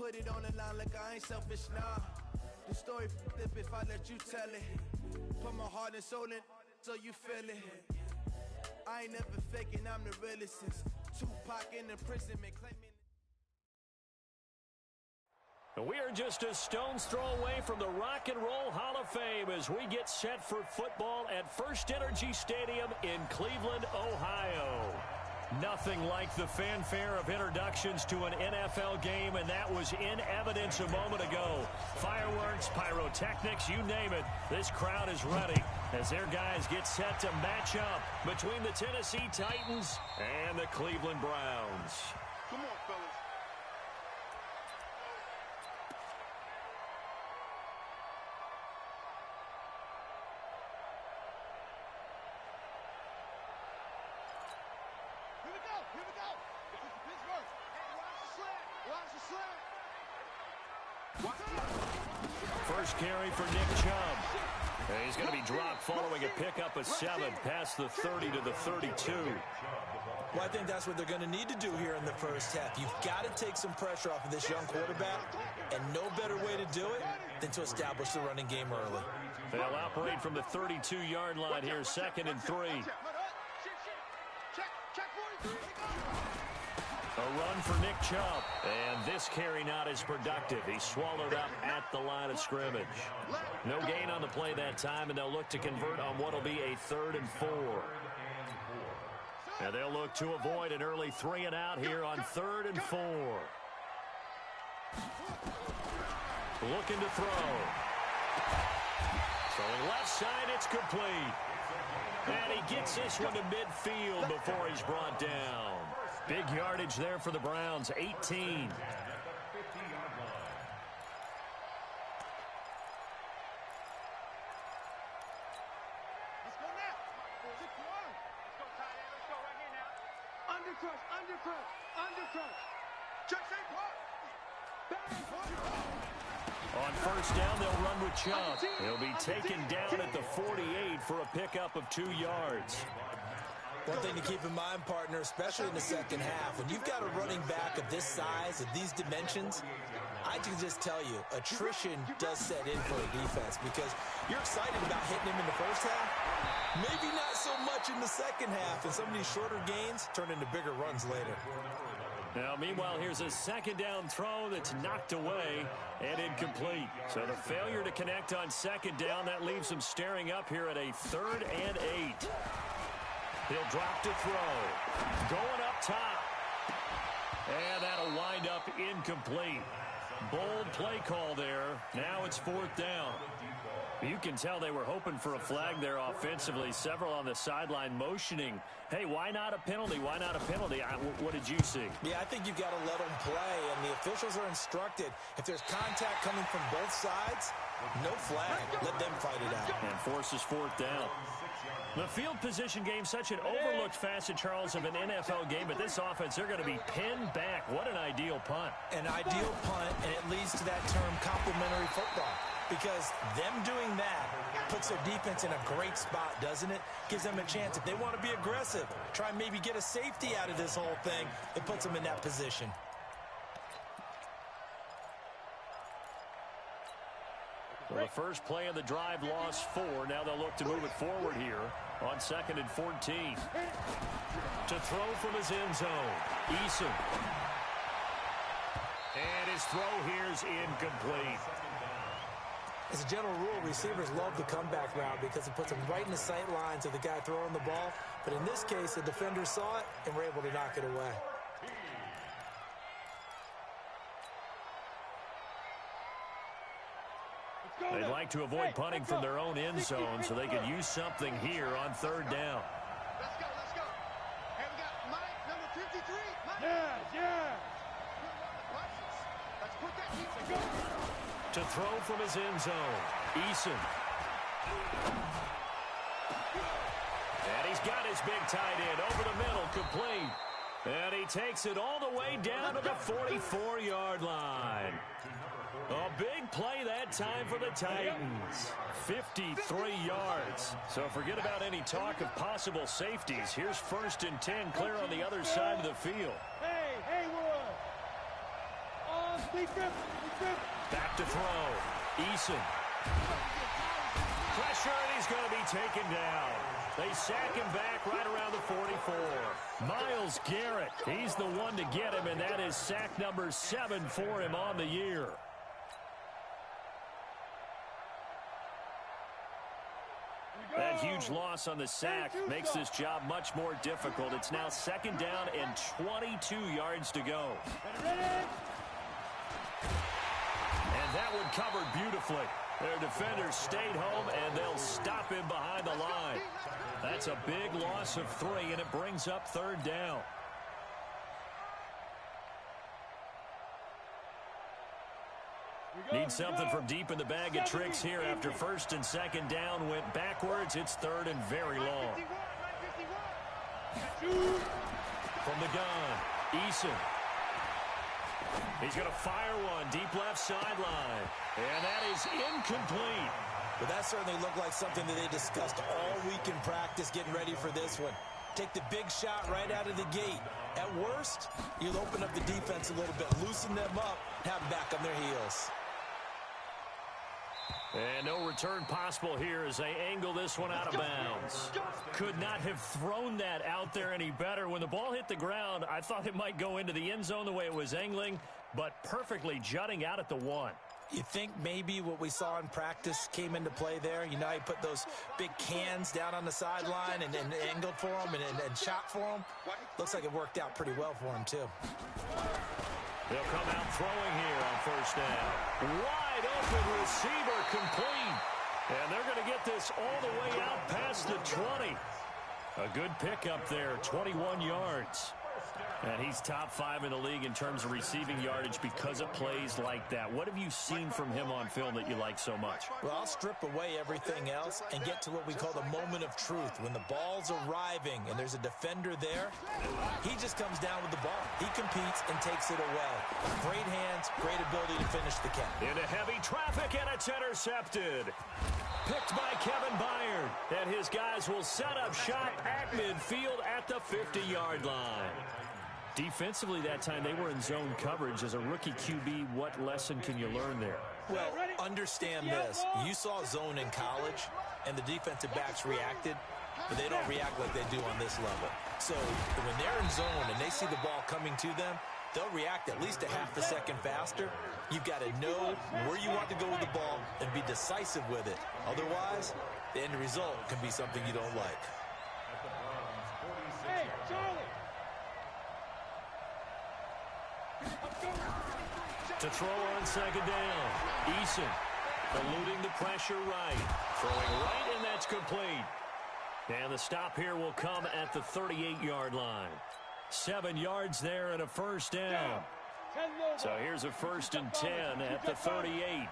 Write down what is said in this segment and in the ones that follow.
put it on the line like I ain't selfish, nah. The story flip if I let you tell it. Put my heart and soul in so you feel it. I ain't never faking, I'm the realest since Tupac in imprisonment claiming. We are just a stone's throw away from the Rock and Roll Hall of Fame as we get set for football at First Energy Stadium in Cleveland, Ohio. Nothing like the fanfare of introductions to an NFL game, and that was in evidence a moment ago. Fireworks, pyrotechnics, you name it. This crowd is ready as their guys get set to match up between the Tennessee Titans and the Cleveland Browns. Come on, fellas. Here we go. This is Pittsburgh. Hey, watch the slant. First carry for Nick Chubb. He's going to be dropped following a pickup of 7 past the 30 to the 32. Well, I think that's what they're going to need to do here in the first half. You've got to take some pressure off of this young quarterback, and no better way to do it than to establish the running game early. They'll operate from the 32-yard line here, 2nd and 3. A run for Nick Chubb, and this carry not as productive. He's swallowed up at the line of scrimmage. No gain on the play that time, and they'll look to convert on what will be a 3rd and 4. And they'll look to avoid an early 3 and out here on 3rd and 4. Looking to throw. Throwing left side, it's complete. And he gets this one to midfield before he's brought down. Big yardage there for the Browns, 18. Let's go now. 6-1. Let's go, tight end. Let's go right here now. Undercrush, undercrush, undercrush. Check St. Paul. On first down, they'll run with Chubb. He'll be taken down at the 48 for a pickup of 2 yards. One thing to keep in mind, partner, especially in the second half, when you've got a running back of this size, of these dimensions, I can just tell you, attrition does set in for a defense because you're excited about hitting him in the first half. Maybe not so much in the second half, and some of these shorter gains turn into bigger runs later. Now, meanwhile, here's a second down throw that's knocked away and incomplete. So the failure to connect on second down, that leaves them staring up here at a 3rd and 8. He'll drop to throw. Going up top. And that'll wind up incomplete. Bold play call there. Now it's 4th down. You can tell they were hoping for a flag there offensively. Several on the sideline motioning. Hey, why not a penalty? Why not a penalty? What did you see? Yeah, I think you've got to let them play, and the officials are instructed. If there's contact coming from both sides, no flag. Let them fight it out. And forces 4th down. The field position game, such an overlooked facet, Charles, of an NFL game, but this offense, they're going to be pinned back. What an ideal punt. An ideal punt, and it leads to that term complementary football. Because them doing that puts their defense in a great spot, doesn't it? Gives them a chance. If they want to be aggressive, try and maybe get a safety out of this whole thing, it puts them in that position. Well, the first play of the drive lost 4. Now they'll look to move it forward here on 2nd and 14. To throw from his end zone, Eason. And his throw here is incomplete. As a general rule, receivers love the comeback route because it puts them right in the sight lines of the guy throwing the ball. But in this case, the defender saw it and were able to knock it away. They'd like to avoid punting from their own end zone so they could use something here on 3rd down. Let's go, let's go. Hey, we got Mike, number 53. Mike. Yeah. Let's put that deep. Go. To throw from his end zone, Eason. And he's got his big tight end over the middle, complete. And he takes it all the way down to the 44-yard line. A big play that time for the Titans. 53 yards. So forget about any talk of possible safeties. Here's 1st and 10 clear on the other side of the field. Hey, Haywood. On Back to throw. Eason. Pressure, and he's going to be taken down. They sack him back right around the 44. Myles Garrett, he's the one to get him, and that is sack number 7 for him on the year. That huge loss on the sack makes this job much more difficult. It's now 2nd down and 22 yards to go. And that one covered beautifully. Their defenders stayed home, and they'll stop him behind the line. That's a big loss of 3, and it brings up 3rd down. Need something from deep in the bag of tricks here after 1st and 2nd down went backwards. It's 3rd and very long. From the gun, Eason. He's going to fire one deep left sideline. And that is incomplete. But that certainly looked like something that they discussed all week in practice getting ready for this one. Take the big shot right out of the gate. At worst, you'll open up the defense a little bit, loosen them up, have them back on their heels. And no return possible here as they angle this one out of bounds. Could not have thrown that out there any better. When the ball hit the ground, I thought it might go into the end zone the way it was angling, but perfectly jutting out at the 1. You think maybe what we saw in practice came into play there? You know, he put those big cans down on the sideline and angled for him and shot for him. Looks like it worked out pretty well for him, too. They'll come out throwing here on 1st down. Wide open receiver complete. And they're going to get this all the way out past the 20. A good pickup there, 21 yards. And he's top 5 in the league in terms of receiving yardage because of plays like that. What have you seen from him on film that you like so much? Well, I'll strip away everything else and get to what we call the moment of truth. When the ball's arriving and there's a defender there, he just comes down with the ball. He competes and takes it away. Great hands, great ability to finish the catch. Into heavy traffic, and it's intercepted. Picked by Kevin Byard. And his guys will set up shop at midfield at the 50-yard line. Defensively that time, they were in zone coverage. As a rookie QB, what lesson can you learn there? Well, understand this. You saw zone in college, and the defensive backs reacted, but they don't react like they do on this level. So when they're in zone and they see the ball coming to them, they'll react at least a half a second faster. You've got to know where you want to go with the ball and be decisive with it. Otherwise, the end result can be something you don't like. Hey, Charlie! To throw on 2nd down. Eason eluding the pressure right. Throwing right, and that's complete. And the stop here will come at the 38-yard line. 7 yards there and a 1st down. So here's a 1st and 10 at the 38.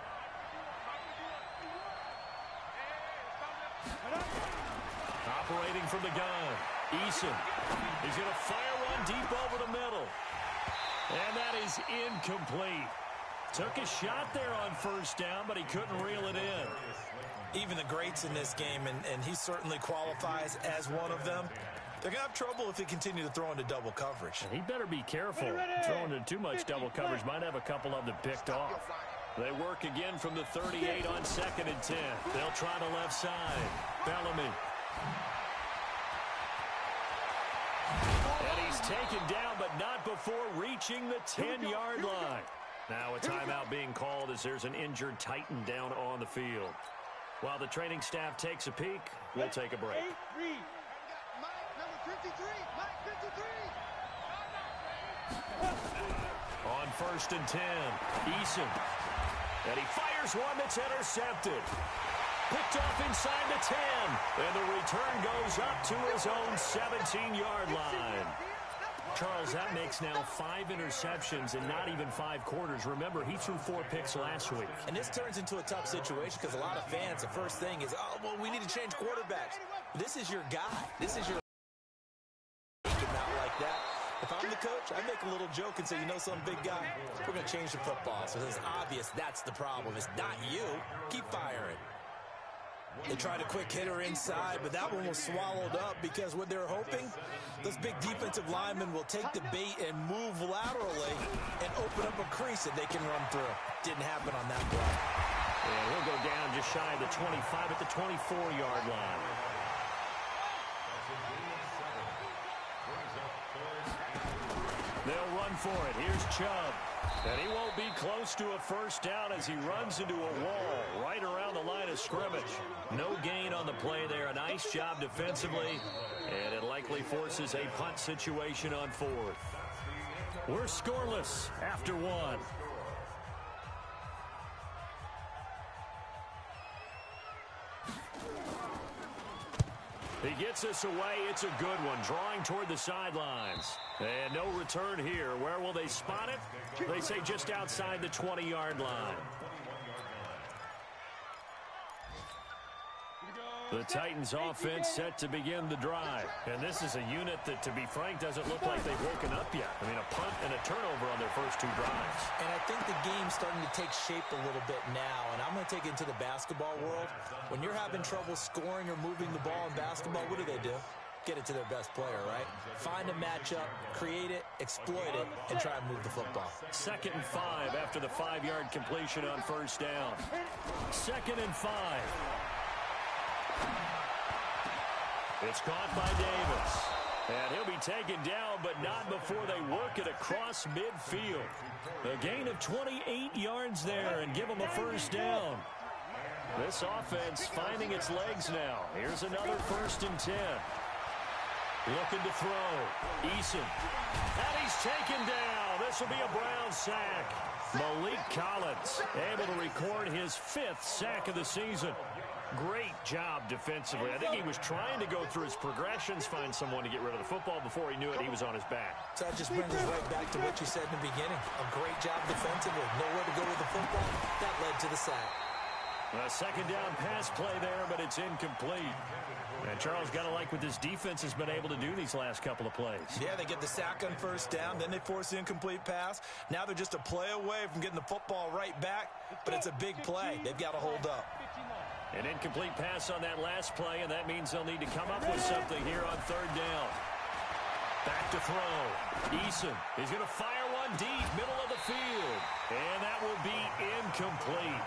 Operating from the gun. Eason. He's going to fire one deep over the middle. And that is incomplete. Took a shot there on 1st down, but he couldn't reel it in. Even the greats in this game, and he certainly qualifies as one of them, they're going to have trouble if they continue to throw into double coverage. And he better be careful. Throwing into too much double coverage might have a couple of them picked off. They work again from the 38 on 2nd and 10. They'll try the left side. Bellamy. And he's taken down, but not before reaching the 10-yard line. Now a timeout being called as there's an injured Titan down on the field. While the training staff takes a peek, we'll take a break. On 1st and 10, Eason. And he fires one that's intercepted. Picked off inside the 10. And the return goes up to his own 17-yard line. Charles, that makes now 5 interceptions in not even 5 quarters. Remember, he threw 4 picks last week. And this turns into a tough situation because a lot of fans, the first thing is, oh, well, we need to change quarterbacks. This is your guy. This is your not like that. If I'm the coach, I make a little joke and say, you know some big guy, we're going to change the football. So it's obvious that's the problem. It's not you. Keep firing. They tried a quick hitter inside, but that one was swallowed up because what they're hoping, those big defensive linemen will take the bait and move laterally and open up a crease that they can run through. Didn't happen on that play. And he'll go down just shy of the 25 at the 24-yard line. They'll run for it. Here's Chubb. And he won't be close to a first down as he runs into a wall right around the line of scrimmage. No gain on the play there. A nice job defensively. And it likely forces a punt situation on fourth. We're scoreless after one. He gets us away. It's a good one. Drawing toward the sidelines. And no return here. Where will they spot it? They say just outside the 20-yard line. The Titans offense set to begin the drive. And this is a unit that, to be frank, doesn't look like they've woken up yet. I mean, a punt and a turnover on their first two drives. And I think the game's starting to take shape a little bit now. And I'm going to take it into the basketball world. When you're having trouble scoring or moving the ball in basketball, what do? Get it to their best player, right? Find a matchup, create it, exploit it, and try and move the football. 2nd and 5 after the 5-yard completion on first down. 2nd and 5. It's caught by Davis. And he'll be taken down, but not before they work it across midfield. A gain of 28 yards there and give them a first down. This offense finding its legs now. Here's another 1st and 10. Looking to throw. Eason. And he's taken down. This will be a Brown sack. Malik Collins able to record his 5th sack of the season. Great job defensively. I think he was trying to go through his progressions, find someone to get rid of the football. Before he knew it, he was on his back. So that just brings us right back to what you said in the beginning. A great job defensively. Nowhere to go with the football. That led to the sack. A 2nd down pass play there, but it's incomplete. And Charles, got to like what this defense has been able to do these last couple of plays. Yeah, they get the sack on first down, then they force the incomplete pass. Now they're just a play away from getting the football right back, but it's a big play. They've got to hold up. An incomplete pass on that last play, and that means they'll need to come up with something here on 3rd down. Back to throw. Eason is going to fire one deep, middle of the field. And that will be incomplete.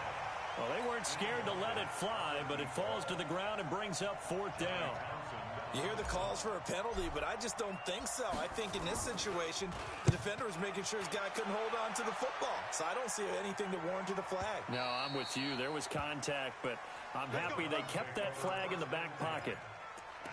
Well, they weren't scared to let it fly, but it falls to the ground and brings up 4th down. You hear the calls for a penalty, but I just don't think so. I think in this situation, the defender was making sure his guy couldn't hold on to the football. So I don't see anything that warranted a flag. No, I'm with you. There was contact, but I'm happy they kept that flag in the back pocket.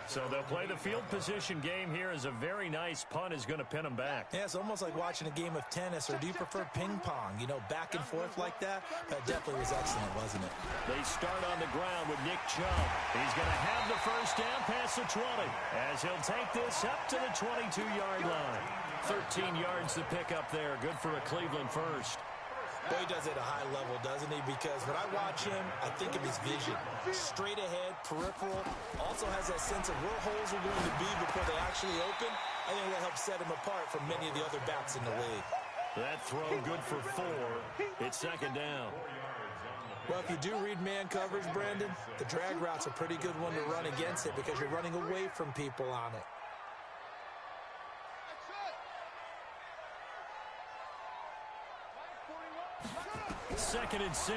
So they'll play the field position game here as a very nice punt is going to pin them back. Yeah, it's almost like watching a game of tennis, or do you prefer ping pong? You know, back and forth like that? That definitely was excellent, wasn't it? They start on the ground with Nick Chubb. He's going to have the first down past the 20 as he'll take this up to the 22-yard line. 13 yards to pick up there. Good for a Cleveland first. Boy, he does it at a high level, doesn't he? Because when I watch him, I think of his vision. Straight ahead, peripheral. Also has that sense of where holes are going to be before they actually open. I think that helps set him apart from many of the other backs in the league. That throw good for 4. It's 2nd down. Well, if you do read man coverage, Brandon, the drag route's a pretty good one to run against it because you're running away from people on it. 2nd and 6.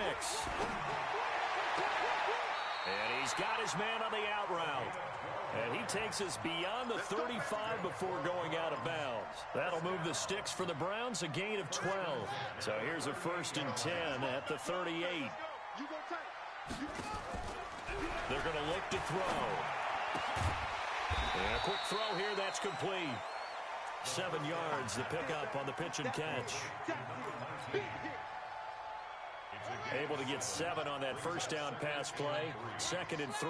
And he's got his man on the out route. And he takes us beyond the 35 before going out of bounds. That'll move the sticks for the Browns, a gain of 12. So here's a 1st and 10 at the 38. They're going to look to throw. And a quick throw here, that's complete. 7 yards to pick up on the pitch and catch. Able to get 7 on that first down pass play. 2nd and 3.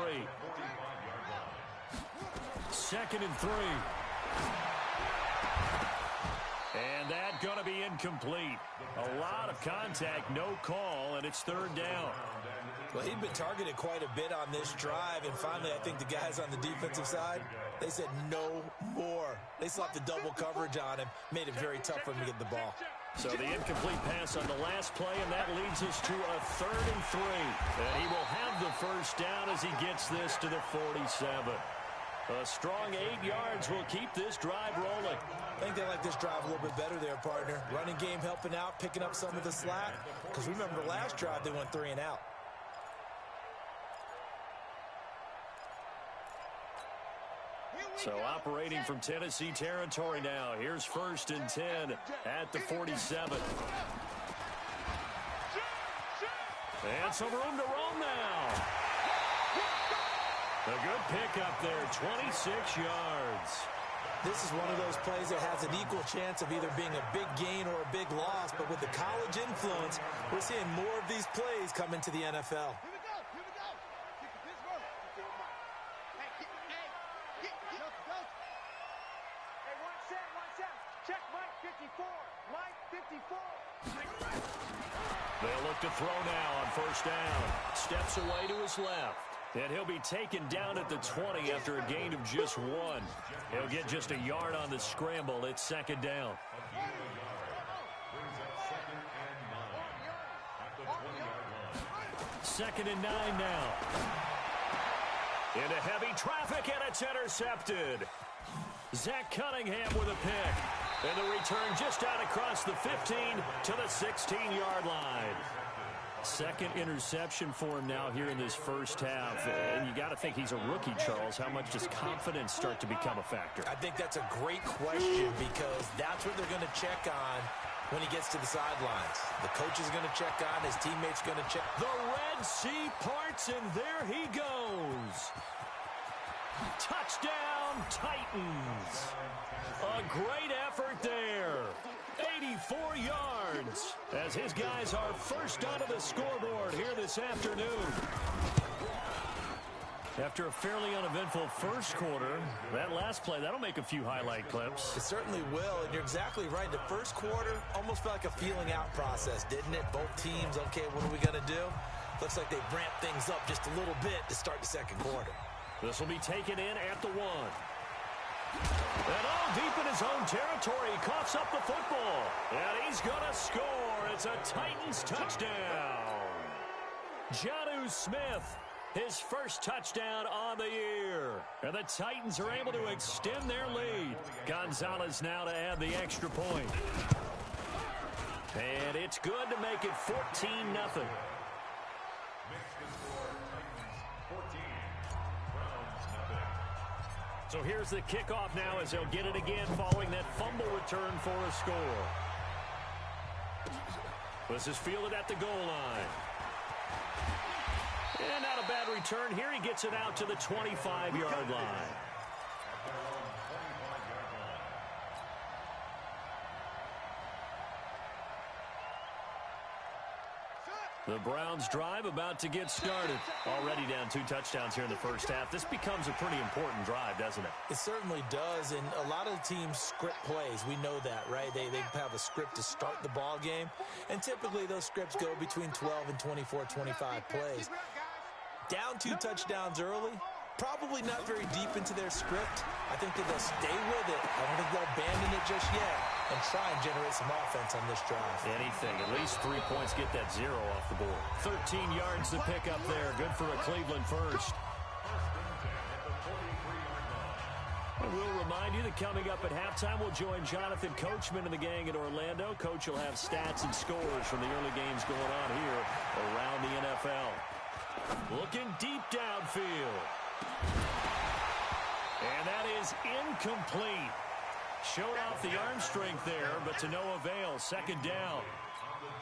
2nd and 3. And that going to be incomplete. A lot of contact, no call, and it's 3rd down. Well, he'd been targeted quite a bit on this drive, and finally I think the guys on the defensive side, they said no more. They slapped the double coverage on him, made it very tough for him to get the ball. So the incomplete pass on the last play, and that leads us to a 3rd and 3. And he will have the first down as he gets this to the 47. A strong 8 yards will keep this drive rolling. I think they like this drive a little bit better there, partner. Running game helping out, picking up some of the slack. Because remember, the last drive they went 3 and out. So operating from Tennessee territory now. Here's 1st and 10 at the 47. And some room to roam now. A good pickup there, 26 yards. This is one of those plays that has an equal chance of either being a big gain or a big loss. But with the college influence, we're seeing more of these plays come into the NFL. They'll look to throw now on 1st down. Steps away to his left. And he'll be taken down at the 20 after a gain of just 1. He'll get just a yard on the scramble. It's 2nd down. Second and 9 now. Into heavy traffic, and it's intercepted. Zach Cunningham with a pick. And the return just out across the 15 to the 16-yard line. 2nd interception for him now here in this first half. And you got to think he's a rookie, Charles. How much does confidence start to become a factor? I think that's a great question because that's what they're going to check on when he gets to the sidelines. The coach is going to check on, his teammates going to check. The Red Sea parts, and there he goes. Touchdown, Titans. A great effort there. 84 yards as his guys are first onto the scoreboard here this afternoon. After a fairly uneventful first quarter, that last play, that'll make a few highlight clips. It certainly will, and you're exactly right. The first quarter almost felt like a feeling out process, didn't it? Both teams, okay, what are we going to do? Looks like they ramped things up just a little bit to start the second quarter. This will be taken in at the 1. And all deep in his own territory, he coughs up the football. And he's going to score. It's a Titans touchdown. Jonnu Smith, his first touchdown on the year. And the Titans are able to extend their lead. Gonzalez now to add the extra point. And it's good to make it 14-0. So here's the kickoff now as they'll get it again following that fumble return for a score. This is fielded at the goal line. And not a bad return here. He gets it out to the 25-yard line. The Browns drive about to get started. Already down 2 touchdowns here in the first half. This becomes a pretty important drive, doesn't it? It certainly does, and a lot of teams script plays. We know that, right? They have a script to start the ball game, and typically those scripts go between 12 and 24, 25 plays. Down 2 touchdowns early, probably not very deep into their script. I think that they'll stay with it. I don't think they'll abandon it just yet and try and generate some offense on this drive. Anything. At least 3 points. Get that 0 off the board. 13 yards to pick up there. Good for a Cleveland first. We'll remind you that coming up at halftime, we'll join Jonathan Coachman and the gang in Orlando. Coach will have stats and scores from the early games going on here around the NFL. Looking deep downfield. And that is incomplete. Showed off the arm strength there, but to no avail. 2nd down.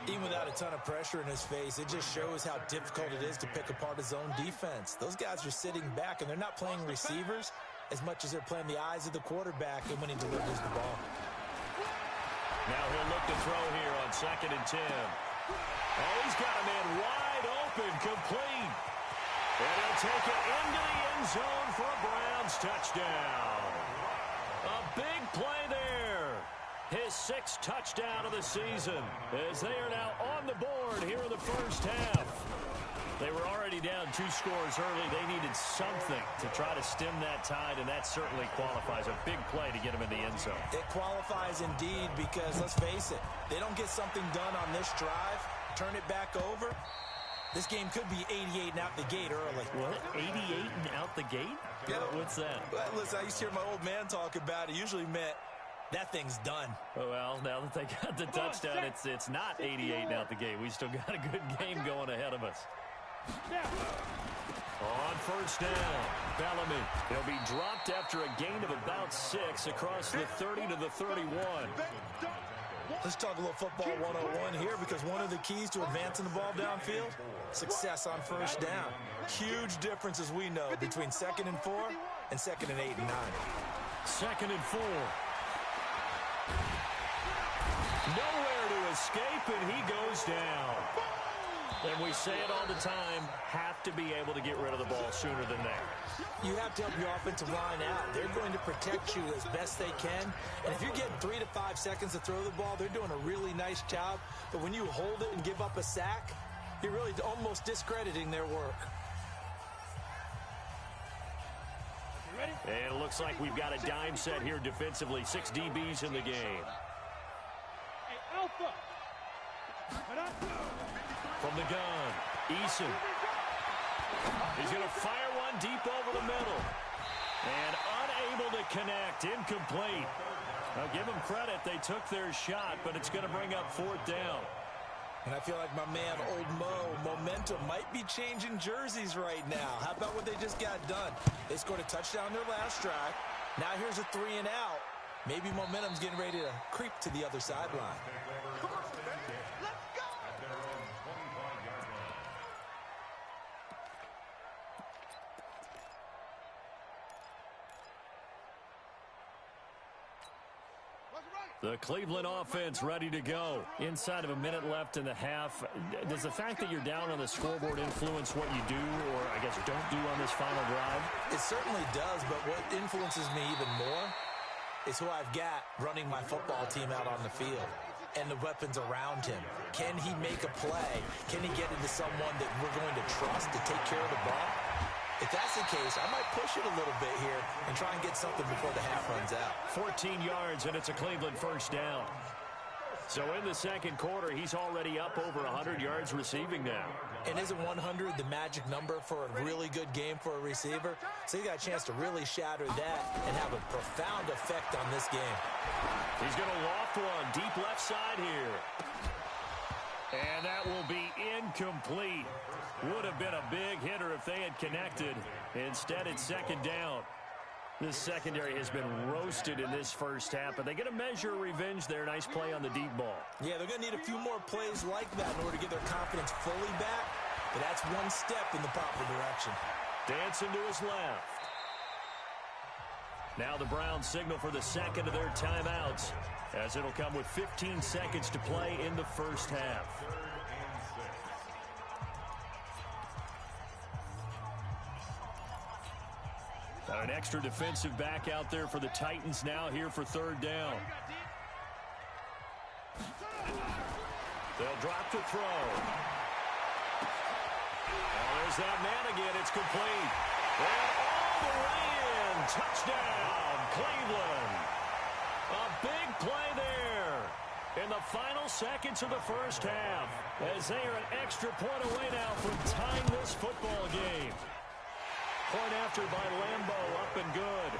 Even without a ton of pressure in his face, it just shows how difficult it is to pick apart his own defense. Those guys are sitting back, and they're not playing receivers as much as they're playing the eyes of the quarterback and when he delivers the ball. Now he'll look to throw here on 2nd and 10. Oh, he's got a man wide open, complete. And he'll take it into the end zone for a Browns touchdown. A big play there. His 6th touchdown of the season as they are now on the board here in the first half. They were already down 2 scores early. They needed something to try to stem that tide, and that certainly qualifies. A big play to get them in the end zone. It qualifies indeed because, let's face it, they don't get something done on this drive, turn it back over. This game could be 88 and out the gate early. What? 88 and out the gate? Yeah. What's that? Well, listen, I used to hear my old man talk about it. Usually meant that thing's done. Well, now that they got the touchdown, it's not 88 and out the gate. We still got a good game going ahead of us. On first down, Bellamy. He'll be dropped after a gain of about 6 across the 30 to the 31. Let's talk a little football 101 here, because one of the keys to advancing the ball downfield, success on first down. Huge difference, as we know, between 2nd and 4 and 2nd and 8 and 9. 2nd and 4. Nowhere to escape, and he goes down. And we say it all the time, have to be able to get rid of the ball sooner than that. You have to help your offensive line out. They're going to protect you as best they can. And if you're getting 3 to 5 seconds to throw the ball, they're doing a really nice job. But when you hold it and give up a sack, you're really almost discrediting their work. And it looks like we've got a dime set here defensively. 6 DBs in the game. Hey, Alpha. From the gun, Eason. He's going to fire one deep over the middle. And unable to connect, incomplete. Now give them credit, they took their shot, but it's going to bring up 4th down. And I feel like my man, Old Mo, momentum might be changing jerseys right now. How about what they just got done? They scored a touchdown their last drive. Now here's a 3 and out. Maybe momentum's getting ready to creep to the other sideline. The Cleveland offense ready to go. Inside of a minute left in the half. Does the fact that you're down on the scoreboard influence what you do, or I guess don't do on this final drive? It certainly does, but what influences me even more is who I've got running my football team out on the field and the weapons around him. Can he make a play? Can he get into someone that we're going to trust to take care of the ball? If that's the case, I might push it a little bit here and try and get something before the half runs out. 14 yards, and it's a Cleveland first down. So in the second quarter, he's already up over 100 yards receiving now. And isn't 100 the magic number for a really good game for a receiver? So you got a chance to really shatter that and have a profound effect on this game. He's going to loft one deep left side here. And that will be incomplete. Would have been a big hitter if they had connected. Instead, it's 2nd down. This secondary has been roasted in this first half, but they get a measure of revenge there. Nice play on the deep ball. Yeah, they're going to need a few more plays like that in order to get their confidence fully back. But that's one step in the proper direction. Dancing to his left. Now the Browns signal for the second of their timeouts, as it'll come with 15 seconds to play in the first half. An extra defensive back out there for the Titans now here for 3rd down. They'll drop to throw. Oh, there's that man again. It's complete. And all the way in. Touchdown, Cleveland. A big play there in the final seconds of the first half, as they are an extra point away now from tying this football game. Point after by Lambeau, up and good.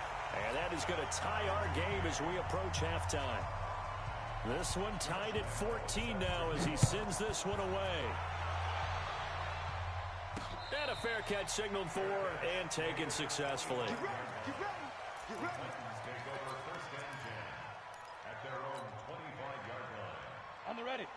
And that is going to tie our game as we approach halftime. This one tied at 14 now as he sends this one away. And a fair catch signaled for and taken successfully.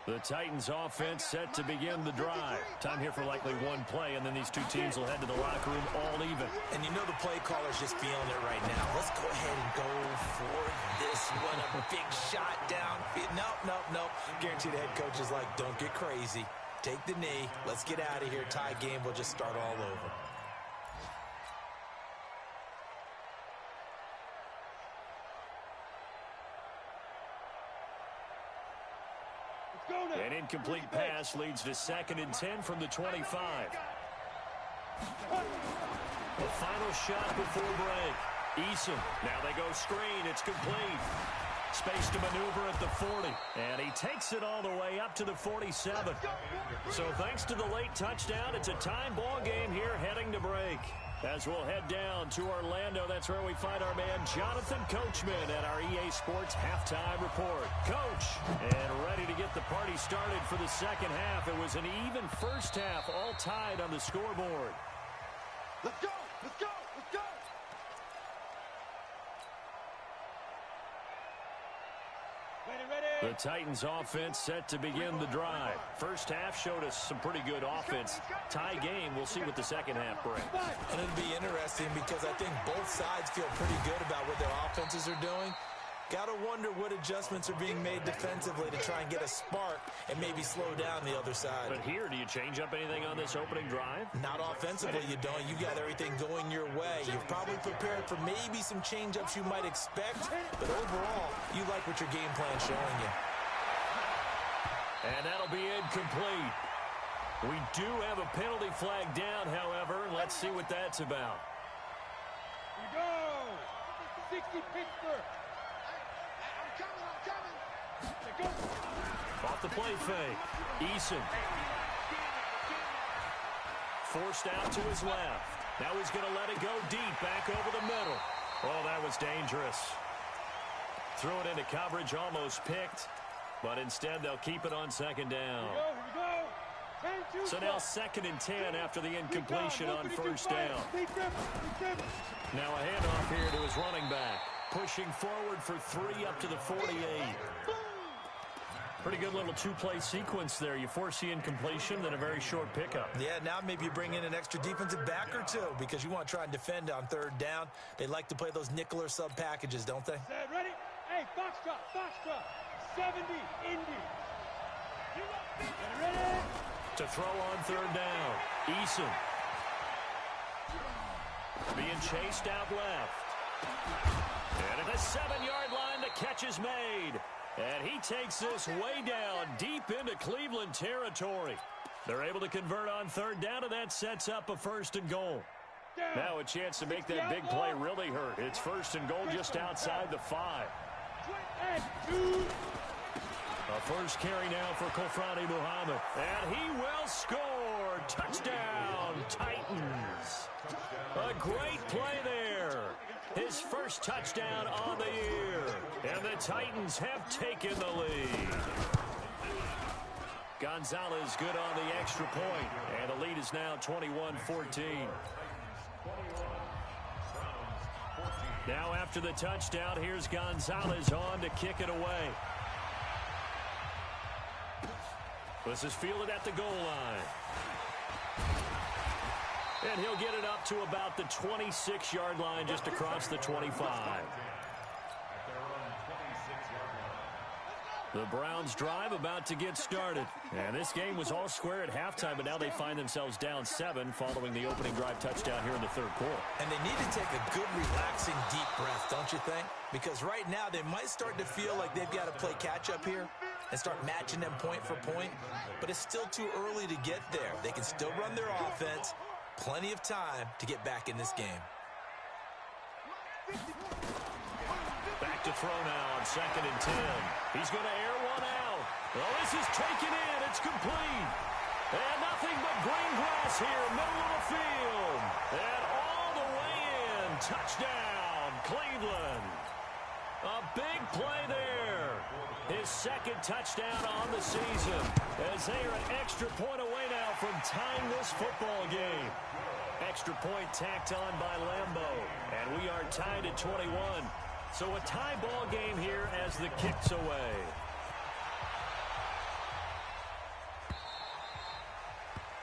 The Titans offense set to begin the drive. Time here for likely one play, and then these two teams will head to the locker room all even. And you know the play caller's just feeling it right now. Let's go ahead and go for this one. A big shot down. Nope. Guarantee the head coach is like, don't get crazy. Take the knee. Let's get out of here. Tie game. We'll just start all over. An incomplete pass leads to 2nd and 10 from the 25. The final shot before break. Eason. Now they go screen. It's complete. Space to maneuver at the 40. And he takes it all the way up to the 47. So thanks to the late touchdown, it's a time ball game here heading to break. As we'll head down to Orlando, that's where we find our man Jonathan Coachman at our EA Sports Halftime Report. Coach, and ready to get the party started for the second half. It was an even first half, all tied on the scoreboard. Let's go! Let's go! Let's go! Ready, ready! The Titans offense set to begin the drive. First half showed us some pretty good offense. Tie game, we'll see what the second half brings. And it'll be interesting because I think both sides feel pretty good about what their offenses are doing. Got to wonder what adjustments are being made defensively to try and get a spark and maybe slow down the other side. But here, do you change up anything on this opening drive? Not offensively, you don't. You got everything going your way. You're probably prepared for maybe some change-ups you might expect, but overall, you like what your game plan's showing you. And that'll be incomplete. We do have a penalty flag down, however. Let's see what that's about. Here we go! 60 Pittsburgh! Off the play fake. Eason. Forced out to his left. Now he's going to let it go deep back over the middle. Oh, that was dangerous. Threw it into coverage, almost picked. But instead, they'll keep it on second down. Here we go. So now 2nd and 10 after the incompletion on first down. Now a handoff here to his running back. Pushing forward for 3 up to the 48. Pretty good little two-play sequence there. You force the incompletion, then a very short pickup. Yeah, now maybe you bring in an extra defensive back or two because you want to try and defend on third down. They like to play those nickel or sub packages, don't they? Set, ready? Hey, box drop. 70, Indy. Ready? To throw on third down. Eason. Being chased out left. And at the 7-yard line, the catch is made. And he takes this way down deep into Cleveland territory. They're able to convert on third down, and that sets up a 1st and goal. Now a chance to make that big play really hurt. It's 1st and goal just outside the 5. A first carry now for Kofrani Muhammad. And he will score. Touchdown, Titans. A great play there. His first touchdown on the year. And the Titans have taken the lead. Gonzalez good on the extra point. And the lead is now 21-14. Now after the touchdown, here's Gonzalez on to kick it away. This is fielded at the goal line. And he'll get it up to about the 26-yard line just across the 25. The Browns drive about to get started. And this game was all square at halftime, but now they find themselves down 7 following the opening drive touchdown here in the third quarter. And they need to take a good, relaxing, deep breath, don't you think? Because right now they might start to feel like they've got to play catch-up here and start matching them point for point. But it's still too early to get there. They can still run their offense. Plenty of time to get back in this game. Back to throw now on 2nd and 10. He's going to air one out. Well, this is taken in. It's complete. And nothing but green grass here, middle of the field. And all the way in. Touchdown, Cleveland. A big play there. His 2nd touchdown on the season. As they are an extra point away now from tying this football game. Extra point tacked on by Lambeau. And we are tied at 21. So a tie ball game here as the kick's away.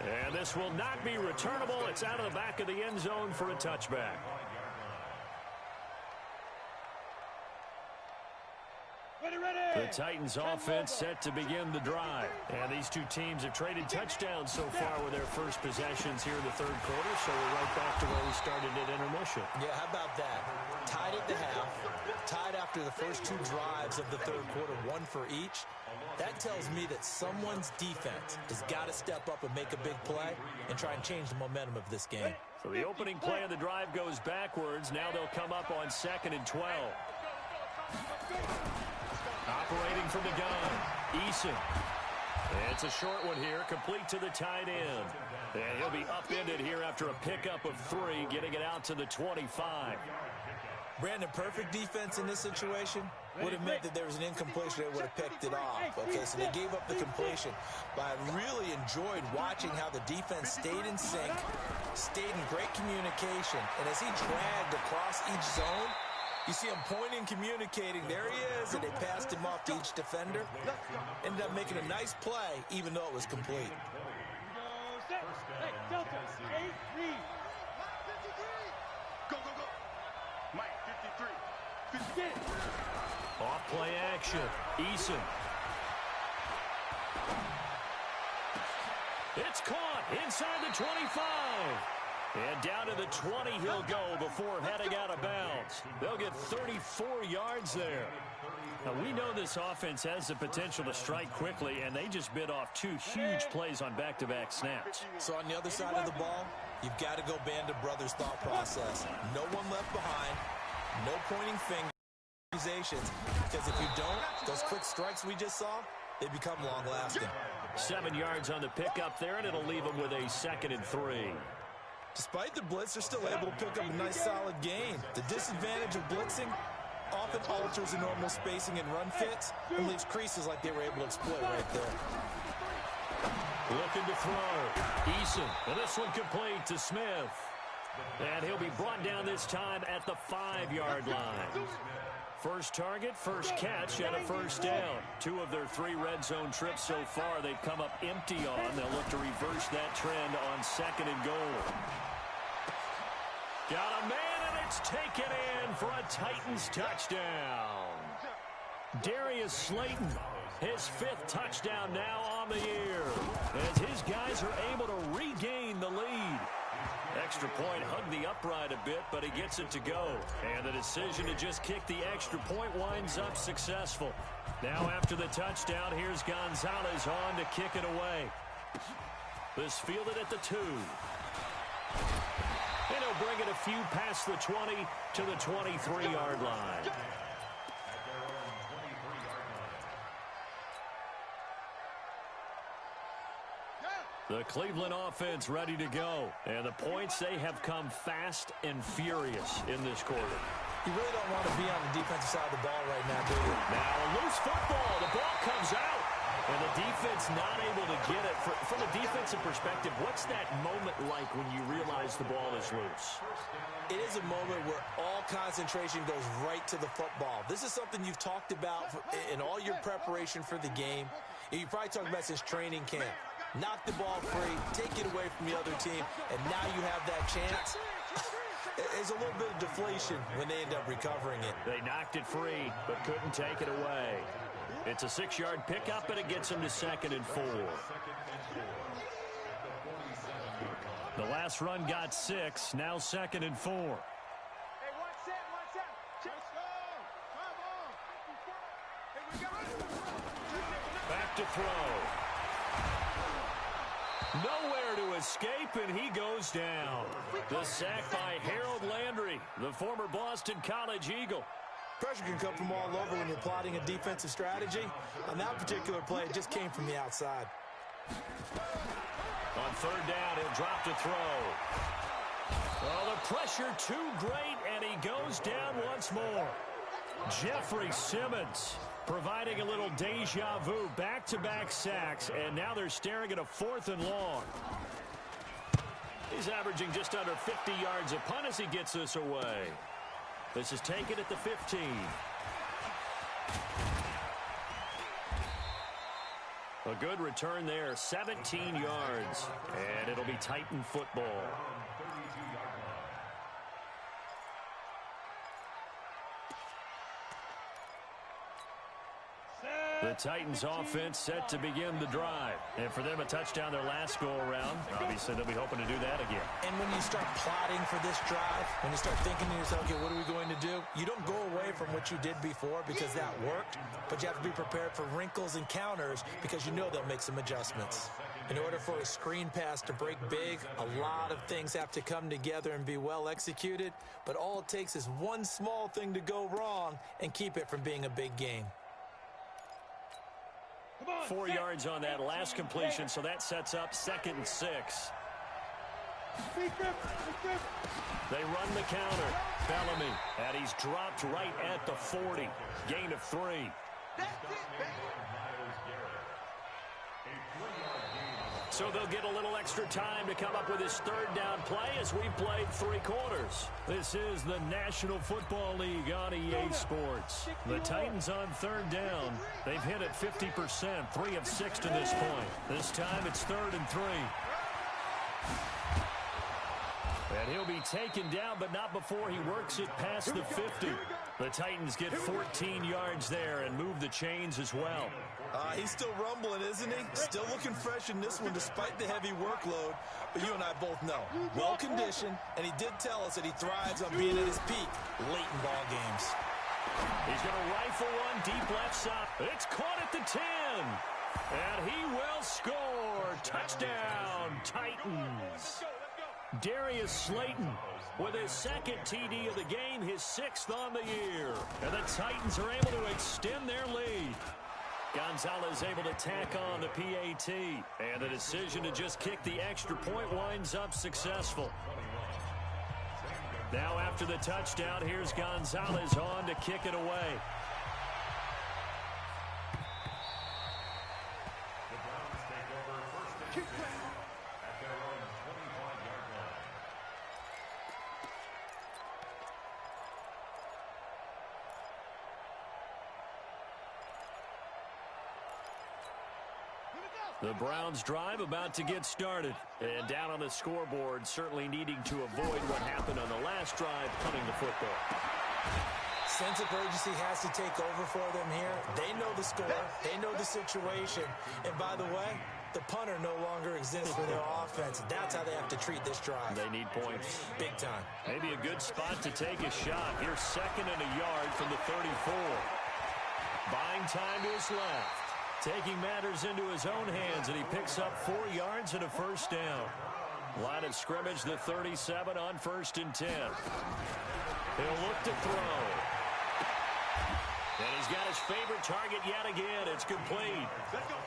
And this will not be returnable. It's out of the back of the end zone for a touchback. Ready, ready! The Titans offense set to begin the drive. And these two teams have traded touchdowns so far with their first possessions here in the third quarter, so we're right back to where we started at intermission. Yeah, how about that? Tied at the half, tied after the first two drives of the third quarter, one for each. That tells me that someone's defense has got to step up and make a big play and try and change the momentum of this game. So the opening play of the drive goes backwards. Now they'll come up on 2nd and 12. Operating from the gun, Eason. It's a short one here, complete to the tight end. And he'll be upended here after a pickup of 3, getting it out to the 25. Brandon, perfect defense in this situation would have meant that there was an incompletion. They would have picked it off. Okay, so they gave up the completion. But I really enjoyed watching how the defense stayed in sync, stayed in great communication. And as he dragged across each zone, you see him pointing, communicating. There he is, and they passed him off to each defender. Ended up making a nice play, even though it was complete. Hey, Delta, 8-3. Go, go, go. Mike, 53. Off play action, Eason. It's caught inside the 25. And down to the 20 he'll go before heading out of bounds. They'll get 34 yards there. Now, we know this offense has the potential to strike quickly, and they just bit off 2 huge plays on back-to-back snaps. So on the other side of the ball, you've got to go band of brothers thought process. No one left behind, no pointing fingers, accusations, because if you don't, those quick strikes we just saw, they become long-lasting. 7 yards on the pickup there, and it'll leave them with a 2nd and 3. Despite the blitz, they're still able to pick up a nice solid gain. The disadvantage of blitzing often alters the normal spacing and run fits and leaves creases like they were able to exploit right there. Looking to throw. Eason, and this one complete to Smith. And he'll be brought down this time at the 5-yard line. First target, first catch, and a first down. 2 of their 3 red zone trips so far they've come up empty on. They'll look to reverse that trend on 2nd and goal. Got a man, and it's taken in for a Titans touchdown. Darius Slayton, his 5th touchdown now on the year, as his guys are able to regain the lead. Extra point hugged the upright a bit, but he gets it to go. And the decision to just kick the extra point winds up successful. Now after the touchdown, here's Gonzalez on to kick it away. This fielded at the 2. And he'll bring it a few past the 20 to the 23-yard line. The Cleveland offense ready to go. And the points, they have come fast and furious in this quarter. You really don't want to be on the defensive side of the ball right now, do you? Now a loose football. The ball comes out. And the defense not able to get it. From a defensive perspective, what's that moment like when you realize the ball is loose? It is a moment where all concentration goes right to the football. This is something you've talked about in all your preparation for the game. You probably talked about since training camp. Knock the ball free, take it away from the other team, and now you have that chance. There's a little bit of deflation when they end up recovering it. They knocked it free, but couldn't take it away. It's a 6-yard pickup, and it gets them to 2nd and 4. The last run got 6, now 2nd and 4. Hey, one set. Check. Back to throw. Nowhere to escape, and he goes down. The sack by Harold Landry, the former Boston College Eagle. Pressure can come from all over when you're plotting a defensive strategy. On that particular play, it just came from the outside. On 3rd down, he'll drop to throw. Oh, the pressure too great, and he goes down once more. Jeffrey Simmons providing a little deja vu, back-to-back sacks, and now they're staring at a 4th and long. He's averaging just under 50 yards a punt as he gets this away. This is taken at the 15. A good return there, 17 yards, and it'll be Titan football. The Titans offense set to begin the drive. And for them, a touchdown their last go-around. Obviously, they'll be hoping to do that again. And when you start plotting for this drive, when you start thinking to yourself, okay, what are we going to do? You don't go away from what you did before because that worked, but you have to be prepared for wrinkles and counters because you know they'll make some adjustments. In order for a screen pass to break big, a lot of things have to come together and be well executed, but all it takes is one small thing to go wrong and keep it from being a big game. 4 yards on that last completion, so that sets up 2nd and 6. They run the counter. Bellamy, and he's dropped right at the 40. Gain of 3. So they'll get a little extra time to come up with his 3rd down play as we've played 3 quarters. This is the National Football League on EA Sports. The Titans on 3rd down. They've hit it 50%, 3 of 6 to this point. This time it's 3rd and 3. And he'll be taken down, but not before he works it past the 50. The Titans get 14 yards there and move the chains as well. He's still rumbling, isn't he? Still looking fresh in this one despite the heavy workload. But you and I both know, well-conditioned, and he did tell us that he thrives on being at his peak late in ball games. He's going to rifle one deep left side. It's caught at the 10. And he will score. Touchdown, Titans. Darius Slayton with his 2nd TD of the game, his 6th on the year. And the Titans are able to extend their lead. Gonzalez able to tack on the PAT. And the decision to just kick the extra point winds up successful. Now after the touchdown, here's Gonzalez on to kick it away. The Browns drive about to get started. And down on the scoreboard, certainly needing to avoid what happened on the last drive, punting the football. Sense of urgency has to take over for them here. They know the score. They know the situation. And by the way, the punter no longer exists for their offense. That's how they have to treat this drive. They need points. Big time. Maybe a good spot to take a shot. Here's 2nd and a yard from the 34. Buying time to his left. Taking matters into his own hands, and he picks up 4 yards and a 1st down. Line of scrimmage, the 37 on 1st and 10. He'll look to throw. And he's got his favorite target yet again. It's complete.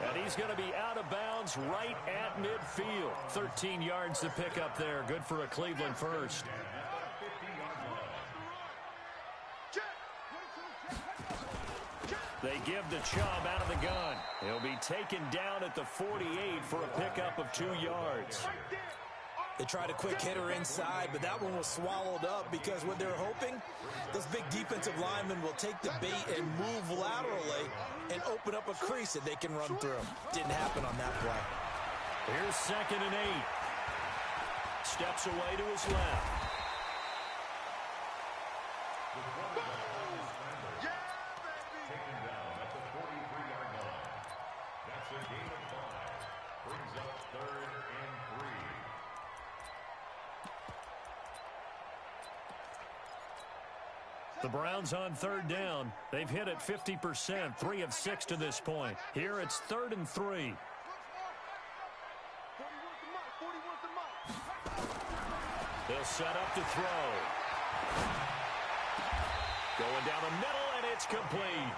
And he's going to be out of bounds right at midfield. 13 yards to pick up there. Good for a Cleveland first. They give the Chubb out of the gun. He'll be taken down at the 48 for a pickup of 2 yards. They tried a quick hitter inside, but that one was swallowed up because what they're hoping, those big defensive linemen will take the bait and move laterally and open up a crease that they can run through. Didn't happen on that play. Here's 2nd and 8. Steps away to his left. The Browns on 3rd down. They've hit it 50%, 3 of 6 to this point. Here it's 3rd and 3. They'll set up to throw. Going down the middle, and it's complete.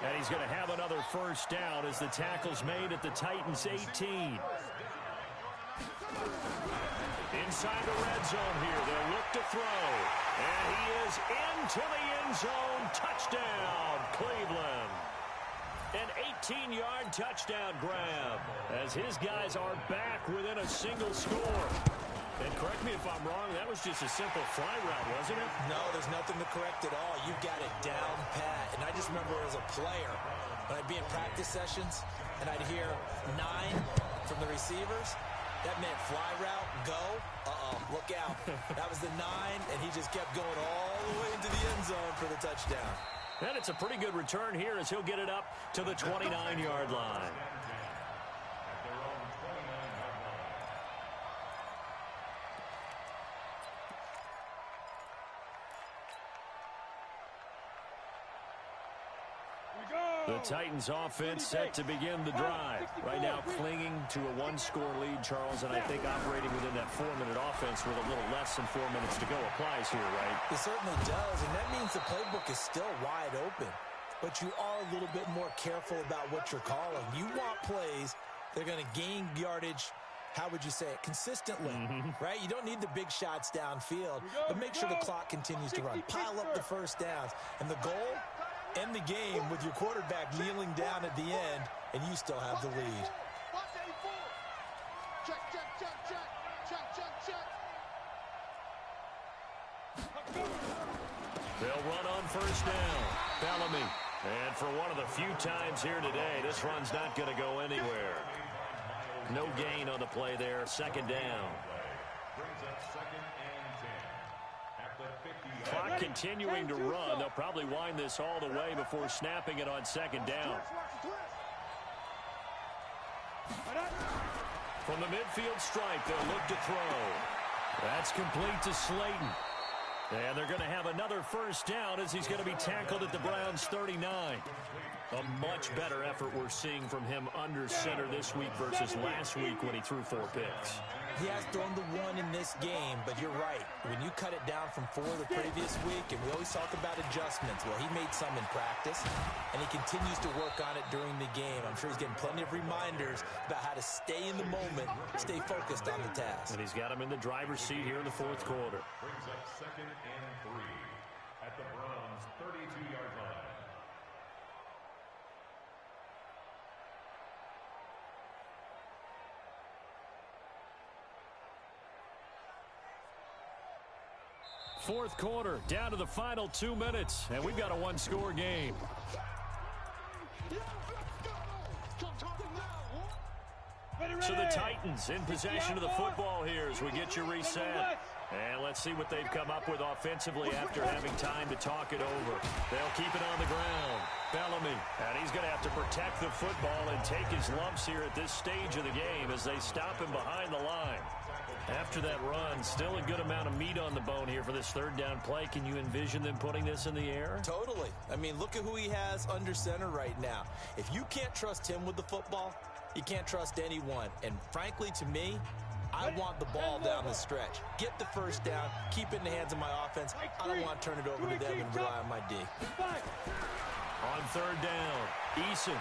And he's going to have another 1st down as the tackle's made at the Titans' 18. Inside the red zone here. They'll look to throw. And he is into the end zone. Touchdown, Cleveland. An 18-yard touchdown grab as his guys are back within a single score. And correct me if I'm wrong, that was just a simple fly route, wasn't it? No, there's nothing to correct at all. You've got it down pat. And I just remember as a player, when I'd be in practice sessions and I'd hear 9 from the receivers, that meant fly route, go, look out. That was the 9, and he just kept going all the way into the end zone for the touchdown. And it's a pretty good return here as he'll get it up to the 29-yard line. The Titans offense set to begin the drive. Right now clinging to a one-score lead, Charles, and I think operating within that 4-minute offense with a little less than 4 minutes to go applies here, right? It certainly does, and that means the playbook is still wide open. But you are a little bit more careful about what you're calling. You want plays that are going to gain yardage, how would you say it, consistently, right? You don't need the big shots downfield, but make sure the clock continues to run. Pile up the first downs, and the goal, end the game with your quarterback kneeling down at the end, and you still have the lead. Check, check, check, check, check, check, check. They'll run on first down. Bellamy. And for one of the few times here today, this run's not going to go anywhere. No gain on the play there. Second down. Clock continuing to run. They'll probably wind this all the way before snapping it on second down. From the midfield stripe, they'll look to throw. That's complete to Slayton. And they're going to have another first down as he's going to be tackled at the Browns' 39. A much better effort we're seeing from him under center this week versus last week when he threw 4 picks. He has thrown the one in this game, but you're right. When you cut it down from 4 the previous week, and we always talk about adjustments, well, he made some in practice, and he continues to work on it during the game. I'm sure he's getting plenty of reminders about how to stay in the moment, stay focused on the task. And he's got him in the driver's seat here in the fourth quarter. Brings up 2nd and 3 at the Browns' 32-yard line. Fourth quarter, down to the final 2 minutes, and we've got a one-score game. So the Titans in possession of the football here as we get you reset. And let's see what they've come up with offensively after having time to talk it over. They'll keep it on the ground. Bellamy, and he's going to have to protect the football and take his lumps here at this stage of the game as they stop him behind the line. After that run, still a good amount of meat on the bone here for this third down play. Can you envision them putting this in the air? Totally. I mean, look at who he has under center right now. If you can't trust him with the football, you can't trust anyone. And frankly, to me, I want the ball down the stretch. Get the first down, keep it in the hands of my offense. I don't want to turn it over to them and rely on my D. On third down, Eason.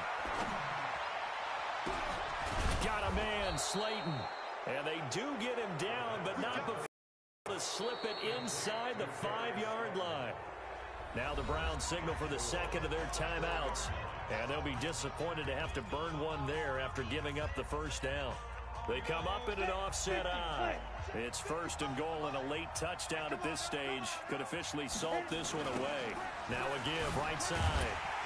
Got a man, Slayton. And they do get him down, but not before to slip it inside the 5-yard line. Now the Browns signal for the second of their timeouts. And they'll be disappointed to have to burn one there after giving up the first down. They come up in an offset eye. It's first and goal and a late touchdown at this stage. Could officially salt this one away. Now a give right side.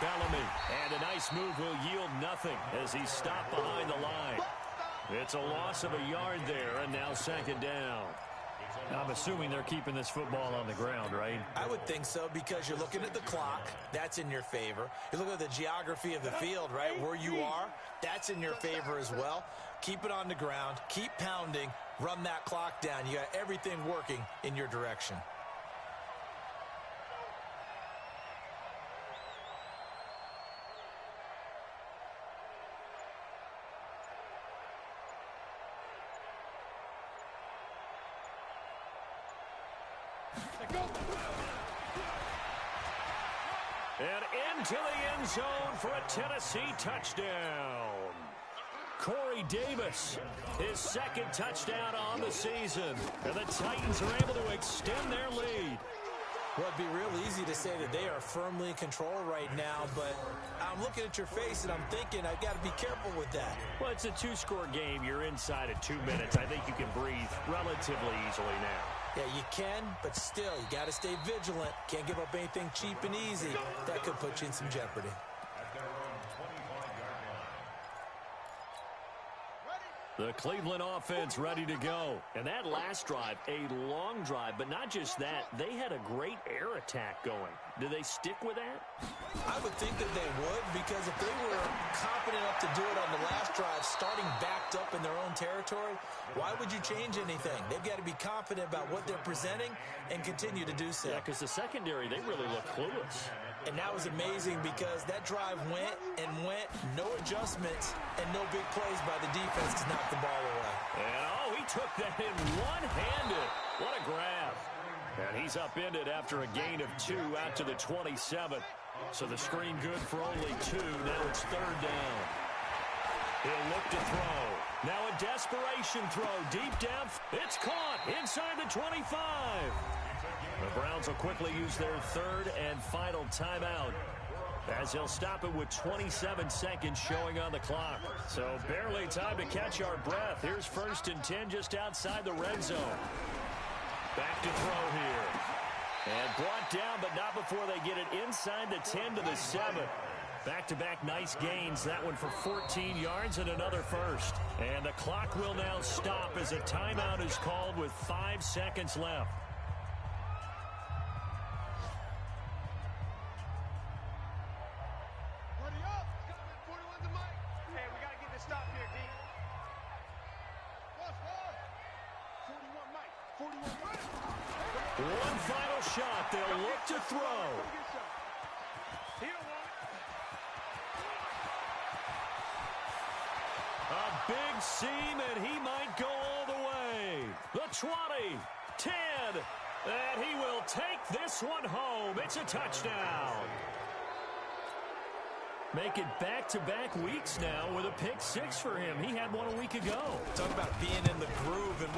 Bellamy. And a nice move will yield nothing as he's stopped behind the line. It's a loss of a yard there, and now second down. I'm assuming they're keeping this football on the ground, right? I would think so because you're looking at the clock. That's in your favor. You look at the geography of the field, right, where you are. That's in your favor as well. Keep it on the ground. Keep pounding. Run that clock down. You got everything working in your direction. And into the end zone for a Tennessee touchdown. Corey Davis, his second touchdown on the season. And the Titans are able to extend their lead. Well, it'd be real easy to say that they are firmly in control right now, but I'm looking at your face and I'm thinking I've got to be careful with that. Well, it's a 2-score game. You're inside of 2 minutes. I think you can breathe relatively easily now. Yeah, you can, but still, you got to stay vigilant. Can't give up anything cheap and easy. That could put you in some jeopardy. The Cleveland offense ready to go. And that last drive, a long drive, but not just that. They had a great air attack going. Do they stick with that? I would think that they would, because if they were confident enough to do it on the last drive, starting backed up in their own territory, why would you change anything? They've got to be confident about what they're presenting and continue to do so. Yeah, because the secondary, they really look clueless. And that was amazing because that drive went and went, no adjustments, and no big plays by the defense to knock the ball away. And, oh, he took that in one-handed. What a grab. And he's upended after a gain of 2 out to the 27. So the screen good for only 2. Now it's 3rd down. He'll look to throw. Now a desperation throw deep down. It's caught inside the 25. The Browns will quickly use their 3rd and final timeout, as they'll stop it with 27 seconds showing on the clock. So barely time to catch our breath. Here's 1st and 10 just outside the red zone. Back to throw here. And brought down, but not before they get it inside the 10 to the 7. Back-to-back nice gains. That one for 14 yards and another first. And the clock will now stop as a timeout is called with 5 seconds left. Ready up. 41's the mic. Hey, we got to get this stop here, D. What's what? 41 mic. 41 mic. One final shot. They'll look to throw. He don't want it. A big seam, and he might go all the way. The 20, 10, and he will take this one home. It's a touchdown. Make it back-to-back weeks now with a pick 6 for him. He had one a week ago. Talk about being in the groove, and